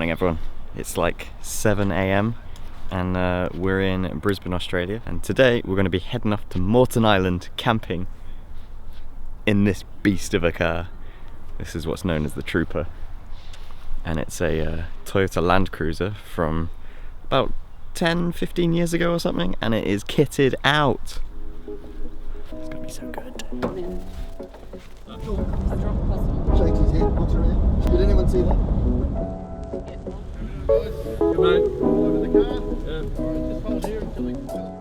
Morning everyone, it's like 7 AM and we're in Brisbane, Australia, and today we're going to be heading off to Moreton Island camping in this beast of a car. This is what's known as the Trooper, and it's a Toyota Land Cruiser from about 10-15 years ago or something, and it is kitted out. It's going to be so good. Shakes his head, looks around. Did anyone see that? Good mate. All over the car? Yeah. Alright, just hold here until we can fill it.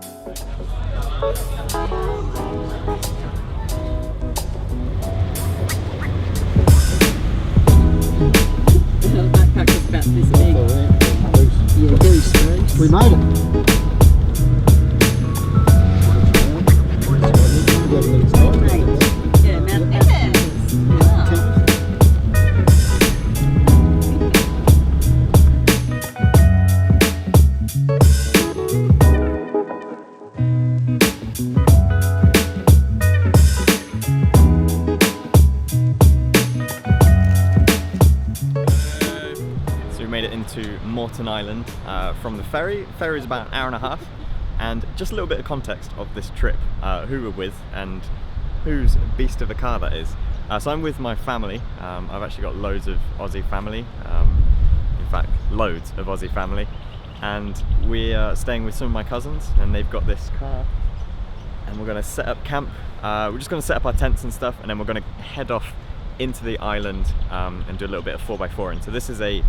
The backpack was about this big. Yeah, goose, right? We made it. Yeah, Mount to Moreton Island from the ferry. The ferry is about an hour and a half, and just a little bit of context of this trip, who we're with and whose beast of a car that is. So I'm with my family. I've actually got loads of Aussie family, in fact loads of Aussie family, and we are staying with some of my cousins, and they've got this car, and we're going to set up camp. We're just going to set up our tents and stuff, and then we're going to head off into the island and do a little bit of 4x4. And so this is a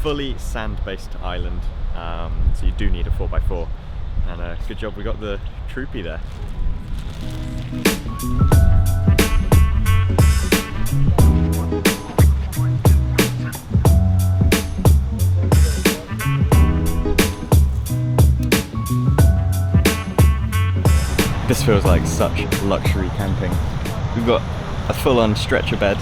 fully sand-based island, so you do need a 4x4. And good job we got the Troopy there. This feels like such luxury camping. We've got a full-on stretcher bed,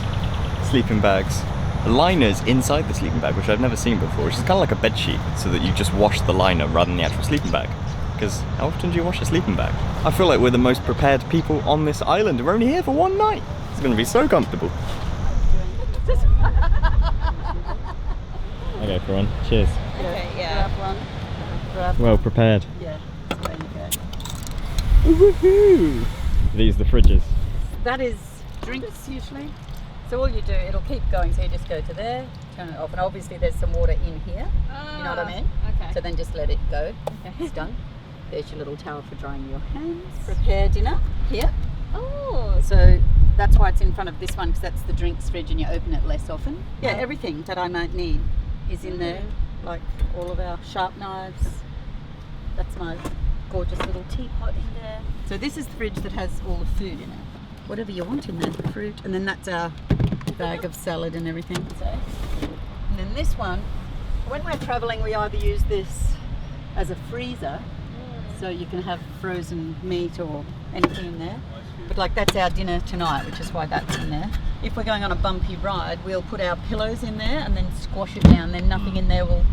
sleeping bags, liners inside the sleeping bag, which I've never seen before, which is kind of like a bed sheet, so that you just wash the liner rather than the actual sleeping bag. Because how often do you wash a sleeping bag? I feel like we're the most prepared people on this island, and we're only here for one night. It's going to be so comfortable. Okay, everyone, cheers. Okay, yeah. Grab one. Well prepared. Yeah. Woohoo! These are the fridges. That is drinks usually. So all you do, it'll keep going, so you just go to there, turn it off, and obviously there's some water in here, you know what I mean? Okay. So then just let it go. Okay. It's done. There's your little towel for drying your hands. Prepare dinner here. Oh. So that's why it's in front of this one, because that's the drinks fridge and you open it less often. Yeah, everything that I might need is in there, like all of our sharp knives. That's my gorgeous little teapot in there. So this is the fridge that has all the food in it. Whatever you want in there, fruit, and then that's our bag of salad and everything. So, and then this one, when we're traveling, we either use this as a freezer, so you can have frozen meat or anything in there. But like that's our dinner tonight, which is why that's in there. If we're going on a bumpy ride, we'll put our pillows in there and then squash it down, then nothing in there will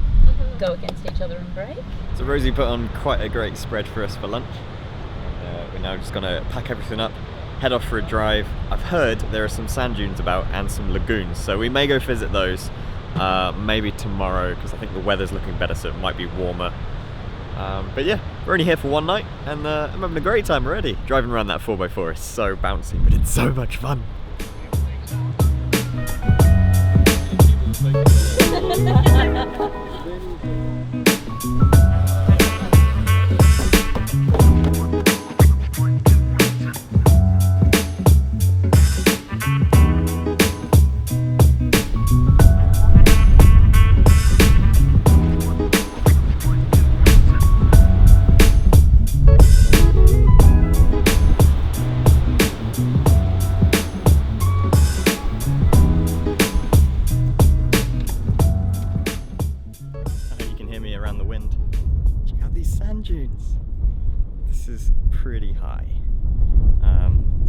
go against each other and break. So Rosie put on quite a great spread for us for lunch. We're now just going to pack everything up, head off for a drive. I've heard there are some sand dunes about and some lagoons, so we may go visit those maybe tomorrow, because I think the weather's looking better, so it might be warmer. But yeah, we're only here for one night, and I'm having a great time already. Driving around that 4x4 is so bouncy, but it's so much fun. Dunes. This is pretty high.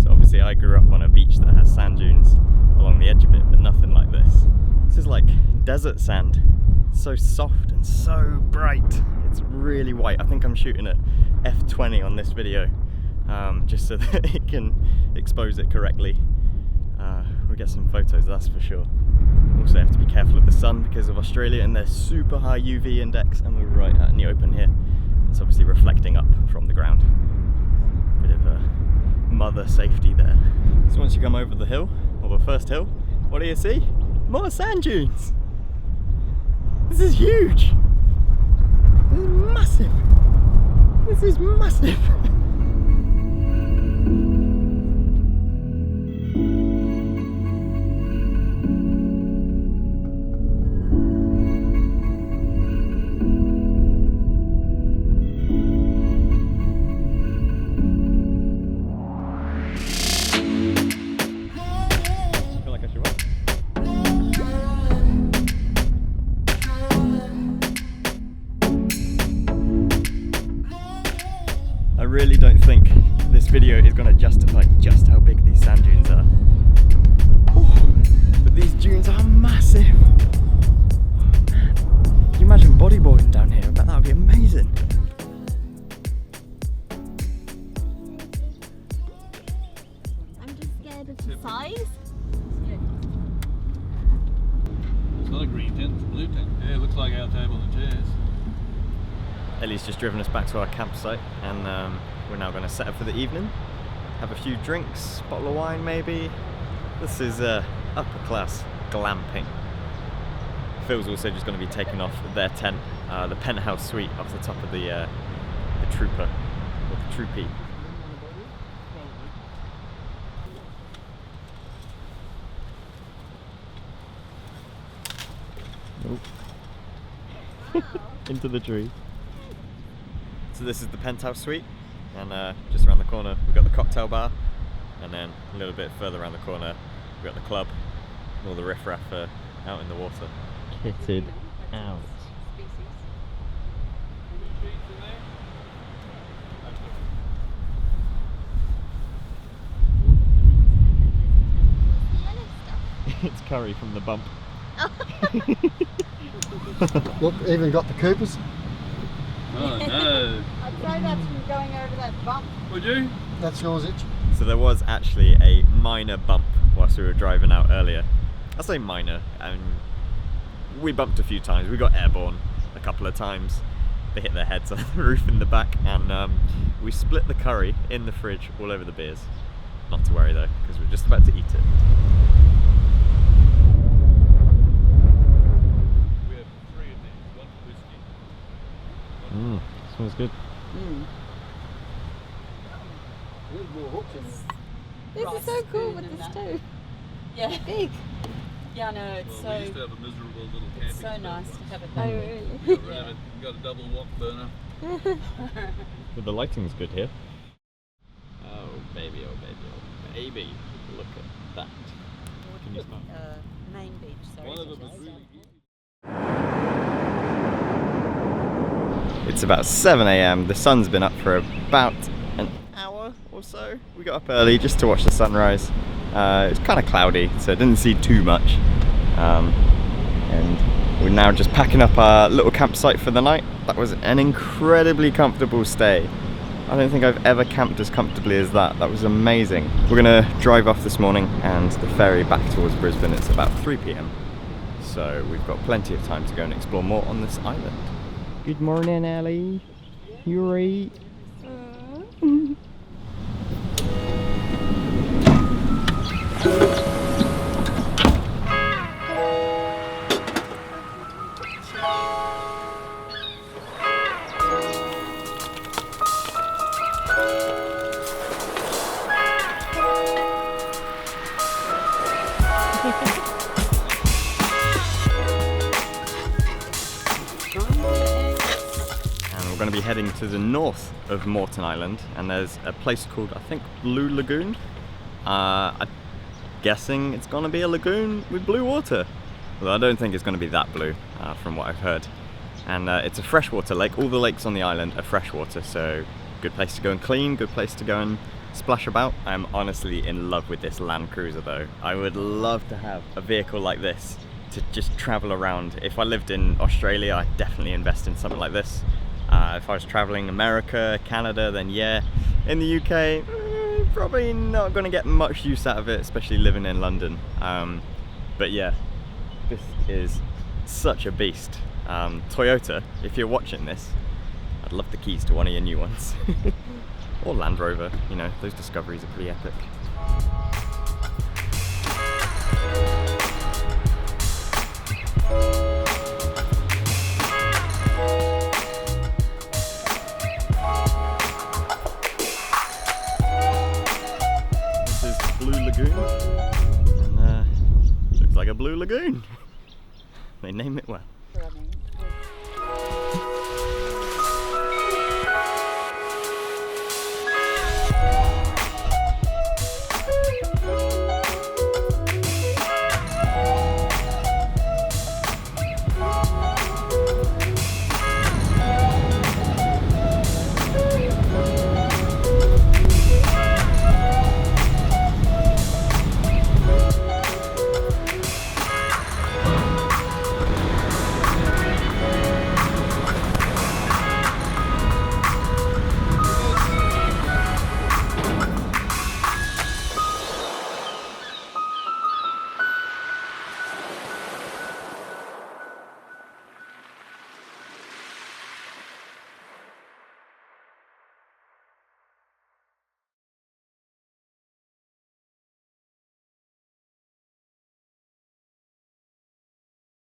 So obviously I grew up on a beach that has sand dunes along the edge of it, but nothing like this. This is like desert sand. It's so soft and so bright. It's really white. I think I'm shooting at f20 on this video, just so that it can expose it correctly. We'll get some photos, that's for sure. Also have to be careful of the sun because of Australia and their super high UV index, and we're right out in the open here. It's obviously reflecting up from the ground. Bit of a mother safety there. So once you come over the hill, or the first hill, what do you see? More sand dunes! This is huge! This is massive! This is massive! I really don't think this video is going to justify just how big these sand dunes are. Oh, but these dunes are massive! Oh, man. Can you imagine bodyboarding down here? I bet that would be amazing. I'm just scared of the size. It's not a green tent, it's a blue tent. Yeah, it looks like our table and chairs. Elly's just driven us back to our campsite, and we're now going to set up for the evening, have a few drinks, bottle of wine maybe. This is upper class glamping. Phil's also just going to be taking off their tent, the penthouse suite off the top of the trooper, or the troopy. Nope. Into the tree. So this is the penthouse suite, and just around the corner we've got the cocktail bar, and then a little bit further around the corner we've got the club. All the riffraff are out in the water. Kitted out. It's curry from the bump. Look, even got the Coopers. Oh no. I'd say that's from going over that bump. Would you? That's yours, Itch. So there was actually a minor bump whilst we were driving out earlier. I say minor, we bumped a few times. We got airborne a couple of times. They hit their heads on the roof in the back, and we split the curry in the fridge all over the beers. Not to worry though, because we're just about to eat it. We have 3 of these, 1 whiskey. Smells good. There's more hooks in there. This is so cool with the stove. Yeah. Big. Yeah, I know, it's Well, so, we used to have a miserable little camping it's so stove. nice to have it Oh, back. really? We've got a double wok burner. But the lighting's good here. Oh baby, oh baby, oh baby. Look at that. Can you smell? Main beach, sorry. One of them is really good. It's about 7 AM. The sun's been up for about an hour or so. We got up early just to watch the sunrise. It was kind of cloudy, so I didn't see too much. And we're now just packing up our little campsite for the night. That was an incredibly comfortable stay. I don't think I've ever camped as comfortably as that. That was amazing. We're gonna drive off this morning and the ferry back towards Brisbane. It's about 3 PM. So we've got plenty of time to go and explore more on this island. Good morning, Elly. You right? We're going to be heading to the north of Moreton Island, and there's a place called, I think, Blue Lagoon. I'm guessing it's going to be a lagoon with blue water. Although I don't think it's going to be that blue, from what I've heard. And it's a freshwater lake. All the lakes on the island are freshwater, so good place to go and clean, good place to go and splash about. I'm honestly in love with this Land Cruiser though. I would love to have a vehicle like this to just travel around. If I lived in Australia, I'd definitely invest in something like this. If I was traveling America, Canada, then yeah. In the UK, probably not going to get much use out of it, especially living in London. But yeah, This is such a beast. Toyota, if you're watching this, I'd love the keys to one of your new ones. Or Land Rover, you know, those Discoveries are pretty epic. This is Blue Lagoon, and looks like a blue lagoon. They name it well. Running.